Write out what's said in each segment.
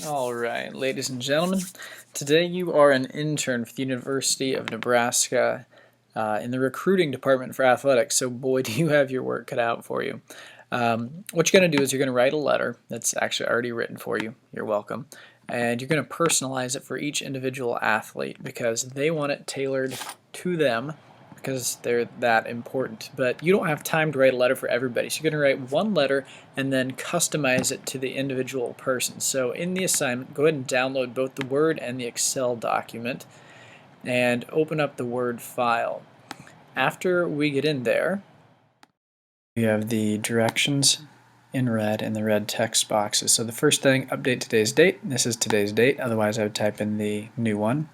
All right, ladies and gentlemen, today you are an intern for the University of Nebraska in the recruiting department for athletics, so boy, do you have your work cut out for you. What you're going to do is you're going to write a letter that's actually already written for you. You're welcome. And you're going to personalize it for each individual athlete because they want it tailored to them because they're that important. But you don't have time to write a letter for everybody. So you're going to write one letter and then customize it to the individual person. So in the assignment, go ahead and download both the Word and the Excel document and open up the Word file. After we get in there, we have the directions in red and the red text boxes. So the first thing, update today's date. This is today's date, otherwise I would type in the new one.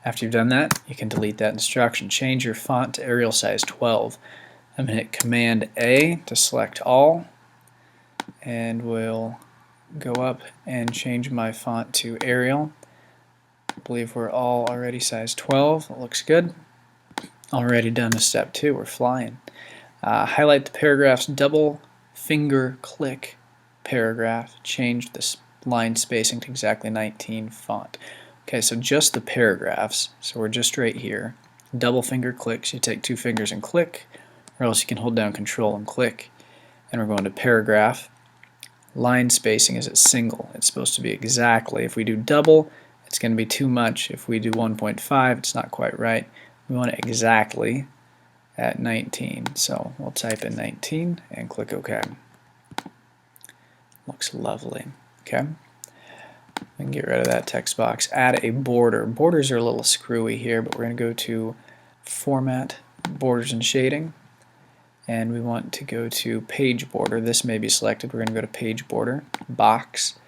After you've done that, you can delete that instruction. Change your font to Arial size 12. I'm going to hit Command A to select all, and we'll go up and change my font to Arial. I believe we're all already size 12. It looks good. Already done to step 2. We're flying. Highlight the paragraph's double finger click paragraph. Change this line spacing to exactly 19 font. Okay, so just the paragraphs. So we're just right here. Double finger clicks. You take 2 fingers and click, or else you can hold down Control and click. And we're going to paragraph. Line spacing is at single. It's supposed to be exactly. If we do double, it's going to be too much. If we do 1.5, it's not quite right. We want it exactly at 19. So we'll type in 19 and click OK. Looks lovely. Okay. We can get rid of that text box. Add a border. Borders are a little screwy here, but we're going to go to Format, Borders and Shading. And we want to go to Page Border. This may be selected. We're going to go to Page Border, Box,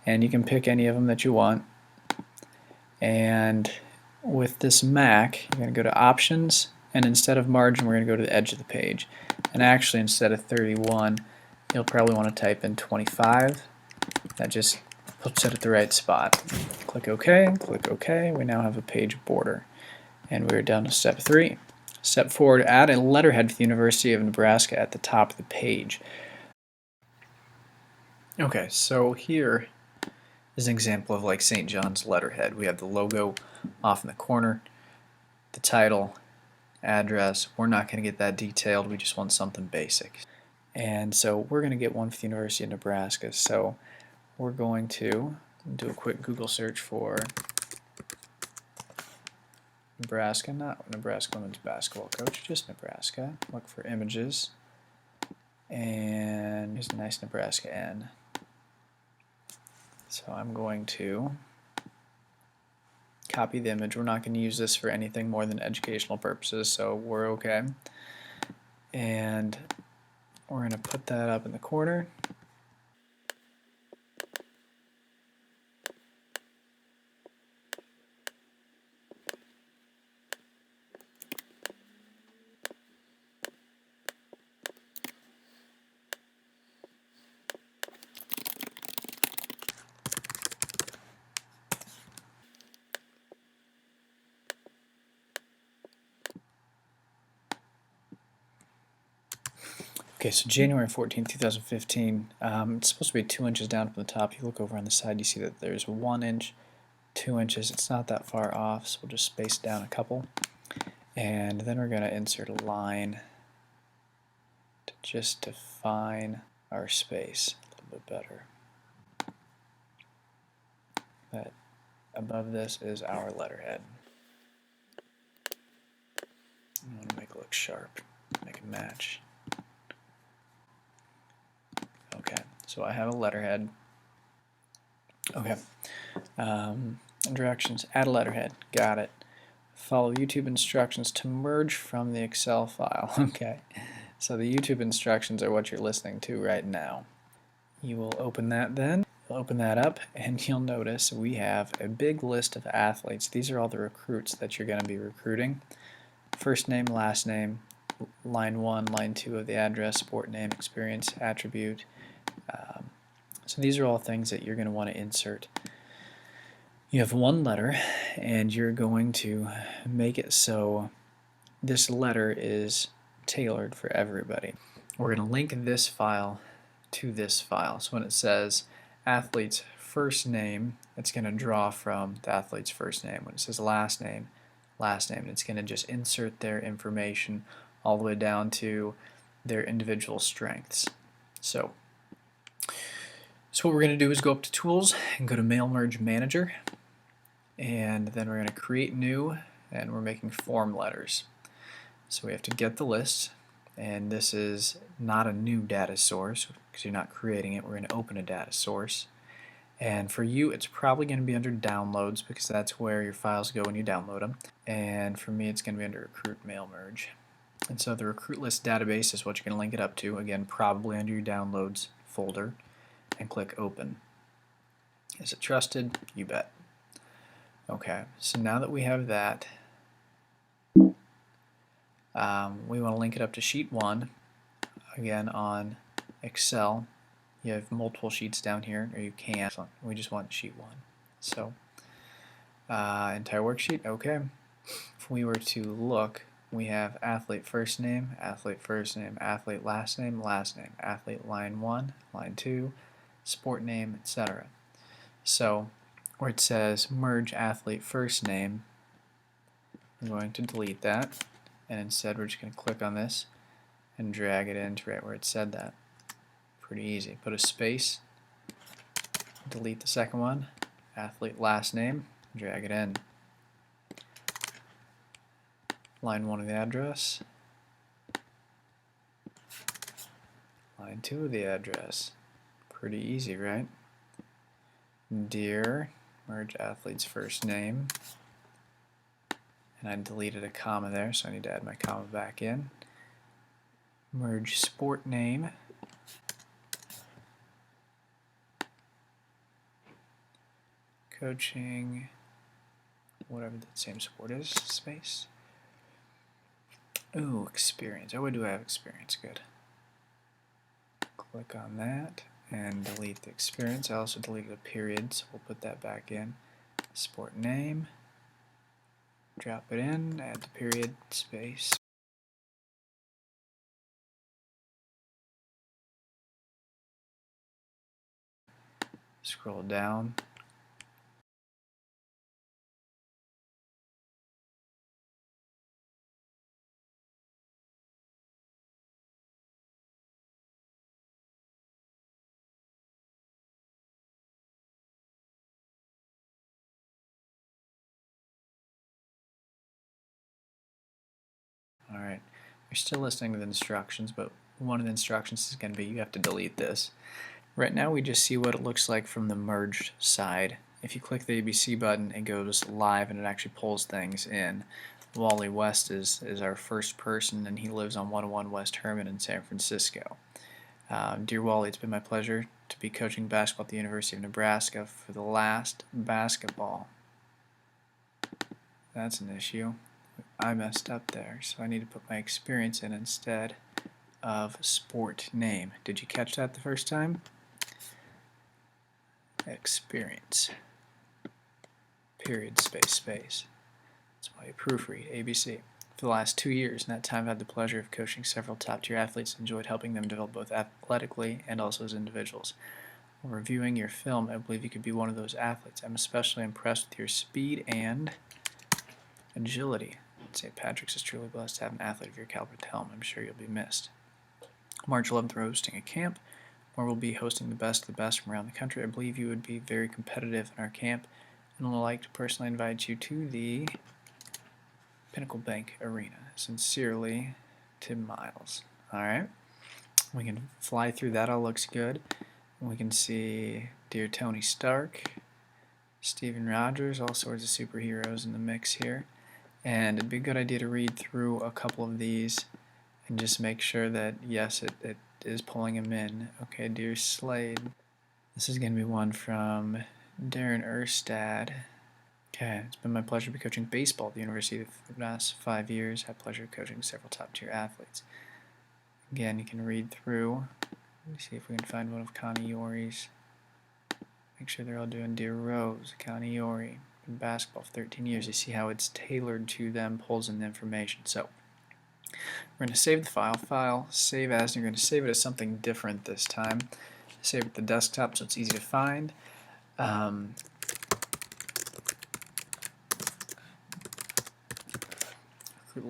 and you can pick any of them that you want. And with this Mac, you're going to go to Options, and instead of margin, we're going to go to the edge of the page. And actually, instead of 31, you'll probably want to type in 25. That just puts it at the right spot. Click OK, click OK. We now have a page border. And we're down to step 3. Step 4, to add a letterhead for the University of Nebraska at the top of the page. Okay, so here is an example of like St. John's letterhead. We have the logo off in the corner, the title, address. We're not going to get that detailed, we just want something basic. And so we're going to get one for the University of Nebraska. So we're going to do a quick Google search for Nebraska, not Nebraska women's basketball coach, just Nebraska. Look for images, and here's a nice Nebraska N. So I'm going to copy the image. We're not going to use this for anything more than educational purposes, so we're okay. And we're going to put that up in the corner. Okay, so January 14, 2015, it's supposed to be 2 inches down from the top. You look over on the side, you see that there's 1 inch, 2 inches. It's not that far off, so we'll just space down a couple. And then we're going to insert a line to just define our space a little bit better. But above this is our letterhead. I want to make it look sharp, make it match. Okay, so I have a letterhead. Okay, directions, add a letterhead, got it. Follow YouTube instructions to merge from the Excel file. Okay, so the YouTube instructions are what you're listening to right now. You will open that then. You'll open that up and you'll notice we have a big list of athletes. These are all the recruits that you're going to be recruiting. First name, last name, line 1, line 2 of the address, sport name, experience, attribute. So these are all things that you're going to want to insert. You have one letter and you're going to make it so this letter is tailored for everybody. We're going to link this file to this file. So when it says athletes first name, it's going to draw from the athlete's first name. When it says last name, it's going to just insert their information all the way down to their individual strengths. So what we're going to do is go up to Tools and go to Mail Merge Manager, and then we're going to create new, and we're making form letters. So we have to get the list, and this is not a new data source because you're not creating it. We're going to open a data source, and for you it's probably going to be under Downloads because that's where your files go when you download them, and for me it's going to be under Recruit Mail Merge. And so the Recruit List database is what you're going to link it up to, again probably under your Downloads folder, and click Open. Is it trusted? You bet. Okay, so now that we have that, we want to link it up to Sheet 1. Again, on Excel, you have multiple sheets down here, or you can. We just want Sheet 1. So, entire worksheet, okay. If we were to look, we have athlete first name, athlete last name, athlete line 1, line 2, sport name, etc. So, where it says merge athlete first name, I'm going to delete that, and instead we're just going to click on this and drag it into right where it said that. Pretty easy. Put a space, delete the second one, athlete last name, drag it in. Line 1 of the address, line 2 of the address. Pretty easy, right? Dear, merge athlete's first name, and I deleted a comma there, so I need to add my comma back in. Merge sport name, coaching, whatever the same sport is, space. Ooh, experience. Oh, do I have experience? Good. Click on that and delete the experience. I also deleted a period, so we'll put that back in. Sport name, drop it in, add the period, space. Scroll down. Alright, you're still listening to the instructions, but one of the instructions is going to be you have to delete this. Right now we just see what it looks like from the merged side. If you click the ABC button, it goes live and it actually pulls things in. Wally West is our first person, and he lives on 101 West Herman in San Francisco. Dear Wally, it's been my pleasure to be coaching basketball at the University of Nebraska for the last basketball. That's an issue. I messed up there, so I need to put my experience in instead of sport name. Did you catch that the first time? Experience. Period, space, space. That's why you proofread, ABC. For the last 2 years, in that time I've had the pleasure of coaching several top-tier athletes and enjoyed helping them develop both athletically and also as individuals. While reviewing your film, I believe you could be one of those athletes. I'm especially impressed with your speed and agility. St. Patrick's is truly blessed to have an athlete of your caliber at the helm. I'm sure you'll be missed. March 11th, we're hosting a camp where we'll be hosting the best of the best from around the country. I believe you would be very competitive in our camp, and would like to personally invite you to the Pinnacle Bank Arena. Sincerely, Tim Miles. Alright, we can fly through that, all looks good. We can see Dear Tony Stark, Steven Rogers, all sorts of superheroes in the mix here. And it'd be a good idea to read through a couple of these and just make sure that, yes, it is pulling them in. Okay, Dear Slade. This is going to be one from Darren Erstad. Okay, it's been my pleasure to be coaching baseball at the University of the last 5 years. Had the pleasure of coaching several top-tier athletes. Again, you can read through. Let me see if we can find one of Connie Yori's. Make sure they're all doing Dear Rose, Connie Yori. In basketball for 13 years. You see how it's tailored to them, pulls in the information. So we're going to save the file, save as, and you're going to save it as something different this time. Save it to the desktop so it's easy to find. Um,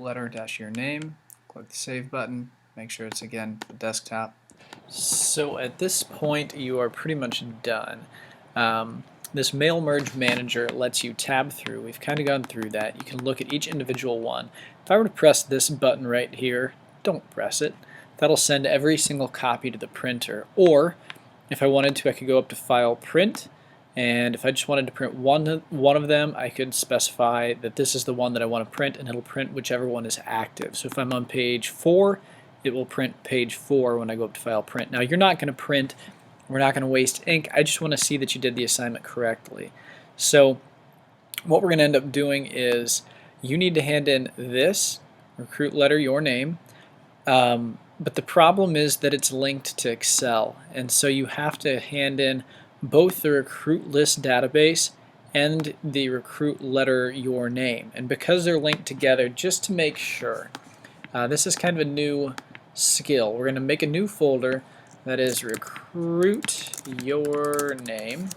letter dash your name, click the save button, make sure it's again the desktop. So at this point you are pretty much done. This Mail Merge Manager lets you tab through. We've kind of gone through that. You can look at each individual one. If I were to press this button right here, don't press it. That'll send every single copy to the printer. Or if I wanted to, I could go up to File, Print, and if I just wanted to print one of them, I could specify that this is the one that I want to print, and it'll print whichever one is active. So if I'm on page 4, it will print page 4 when I go up to File, Print. Now you're not going to print, we're not going to waste ink, I just want to see that you did the assignment correctly. So what we're going to end up doing is you need to hand in this recruit letter, your name, but the problem is that it's linked to Excel, and so you have to hand in both the recruit list database and the recruit letter your name. And because they're linked together, just to make sure, this is kind of a new skill. We're going to make a new folder that is recruit your name.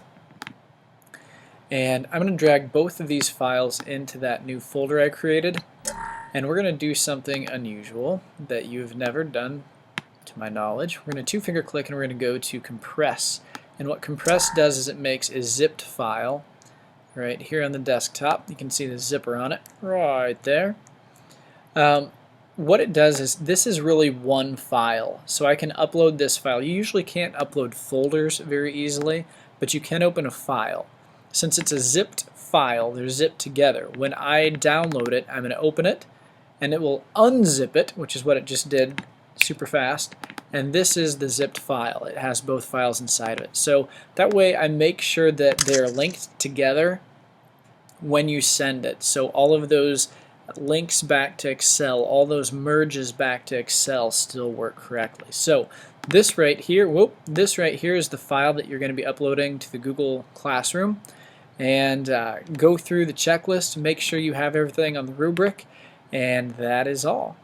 And I'm going to drag both of these files into that new folder I created. And we're going to do something unusual that you've never done to my knowledge. We're going to two-finger click and we're going to go to compress. And what compress does is it makes a zipped file right here on the desktop. You can see the zipper on it right there. What it does is this is really one file. So I can upload this file. You usually can't upload folders very easily, but you can open a file. Since it's a zipped file, they're zipped together. When I download it, I'm going to open it, and it will unzip it, which is what it just did super fast. And this is the zipped file. It has both files inside of it. So that way I make sure that they're linked together when you send it. So all of those links back to Excel, all those merges back to Excel still work correctly. So this right here, this right here is the file that you're going to be uploading to the Google Classroom. And go through the checklist, make sure you have everything on the rubric, and that is all.